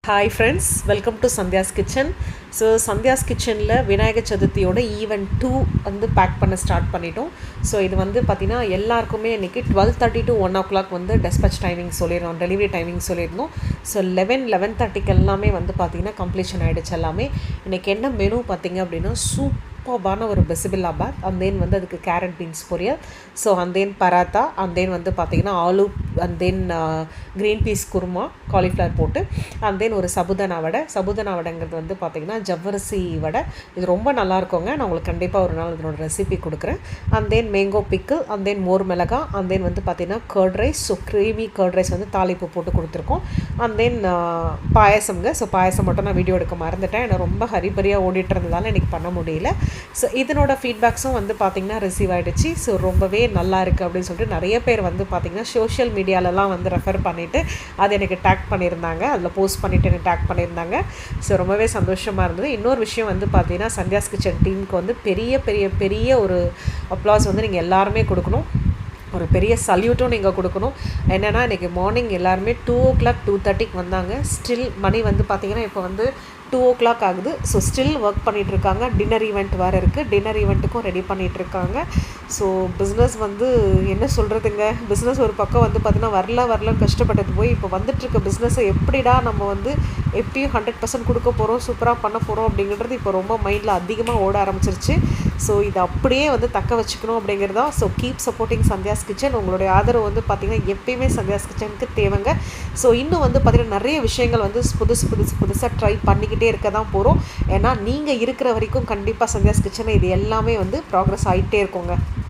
Hi friends, welcome to Sandhya's kitchen. So Sandhya's கிச்சனில் Vinayagar சதுர்த்தியோட event 2 வந்து back பண்ண ஸ்டார்ட் பண்ணிட்டோம். ஸோ இது வந்து பார்த்திங்கன்னா எல்லாருக்குமே இன்றைக்கி 12:30 to 1 o'clock வந்து டெஸ்பேச் டைமிங் சொல்லியிருந்தோம், டெலிவரி டைமிங் சொல்லியிருந்தோம். ஸோ 11:30 எல்லாமே வந்து பார்த்திங்கன்னா கம்ப்ளீஷன் ஆகிடுச்சு எல்லாமே. இன்றைக்கி என்ன மெனு பார்த்திங்க அப்படின்னா சூப்பர்பான ஒரு பெசிபில்லாபாத், அண்ட் தென் வந்து அதுக்கு கேரட் பீன்ஸ் பொரியல், so and then paratha, and then வந்து பார்த்திங்கன்னா aloo, and then green peas kurma cauliflower போட்டு, அண்ட் தென் ஒரு சபுதானா வடைங்கிறது வந்து பார்த்திங்கன்னா ஜவ்வரிசி வடை. இது ரொம்ப நல்லாயிருக்குங்க. நான் உங்களுக்கு கண்டிப்பாக ஒரு நாள் இதனோட ரெசிபி கொடுக்குறேன். And then mango pickle, and then மோர் மிளகா, அண்ட் தென் வந்து பார்த்திங்கன்னா curd rice. So creamy curd rice வந்து தாளிப்பு போட்டு கொடுத்துருக்கோம். And then பாயசம்ங்க. ஸோ பாயசம் மட்டும் நான் வீடியோ எடுக்க மறந்துட்டேன், ஏன்னா ரொம்ப ஹரிபரியாக ஓடிட்டு இருந்ததால் எனக்கு பண்ண முடியல. ஸோ இதனோட ஃபீட்பேக்ஸும் வந்து பார்த்திங்கன்னா ரிசீவ் ஆகிடுச்சு. ஸோ ரொம்பவே நல்லா இருக்குது அப்படின்னு சொல்லிட்டு நிறைய பேர் வந்து பார்த்திங்கன்னா சோஷியல் மீடியாலலாம் வந்து ரெஃபர் பண்ணிவிட்டு அது எனக்கு டேக் பண்ணியிருந்தாங்க, அதில் போஸ்ட் பண்ணிவிட்டு எனக்கு டேக் பண்ணியிருந்தாங்க. ஸோ ரொம்பவே சந்தோஷமாக இருந்தது. இன்னொரு விஷயம் வந்து பார்த்திங்கன்னா சந்தியாஸ் கிச்சன் டீமுக்கு வந்து பெரிய பெரிய பெரிய ஒரு அப்ளாஸ் வந்து நீங்கள் எல்லாருமே கொடுக்கணும், ஒரு பெரிய சல்யூட்டும் நீங்கள் கொடுக்கணும். என்னென்னா இன்றைக்கி மார்னிங் எல்லாருமே 2 o'clock 2:30 வந்தாங்க. ஸ்டில் மணி வந்து பார்த்திங்கன்னா இப்போ வந்து 2 o'clock ஆகுது. ஸோ ஸ்டில் ஒர்க் பண்ணிகிட்ருக்காங்க. டின்னர் ஈவெண்ட் வேறு இருக்குது, டின்னர் ஈவெண்ட்டுக்கும் ரெடி பண்ணிகிட்ருக்காங்க. ஸோ பிஸ்னஸ் வந்து என்ன சொல்கிறதுங்க, பிஸ்னஸ் ஒரு பக்கம் வந்து பார்த்திங்கன்னா வரல கஷ்டப்பட்டது போய் இப்போ வந்துட்டுருக்க பிஸ்னஸை எப்படிடா நம்ம வந்து எப்பயும் 100% கொடுக்க போகிறோம், சூப்பராக பண்ண போகிறோம் அப்படிங்கிறது இப்போ ரொம்ப மைண்டில் அதிகமாக ஓட ஆரம்பிச்சிருச்சு. ஸோ இது அப்படியே வந்து தக்க வச்சுக்கணும் அப்படிங்கிறதா. So keep supporting Sandhya's kitchen. உங்களுடைய ஆதரவு வந்து பார்த்திங்கன்னா எப்பயுமே சந்தியாஸ் கிச்சனுக்கு தேவைங்க. ஸோ இன்னும் வந்து பார்த்திங்கன்னா நிறைய விஷயங்கள் வந்து புதுசாக ட்ரை பண்ணிக்கிட்டே இருக்க தான் போகிறோம். ஏன்னா நீங்கள் இருக்கிற வரைக்கும் கண்டிப்பாக சந்தியாஸ் கிச்சனை இது எல்லாமே வந்து ப்ராக்ரஸ் ஆகிட்டே இருக்குங்க.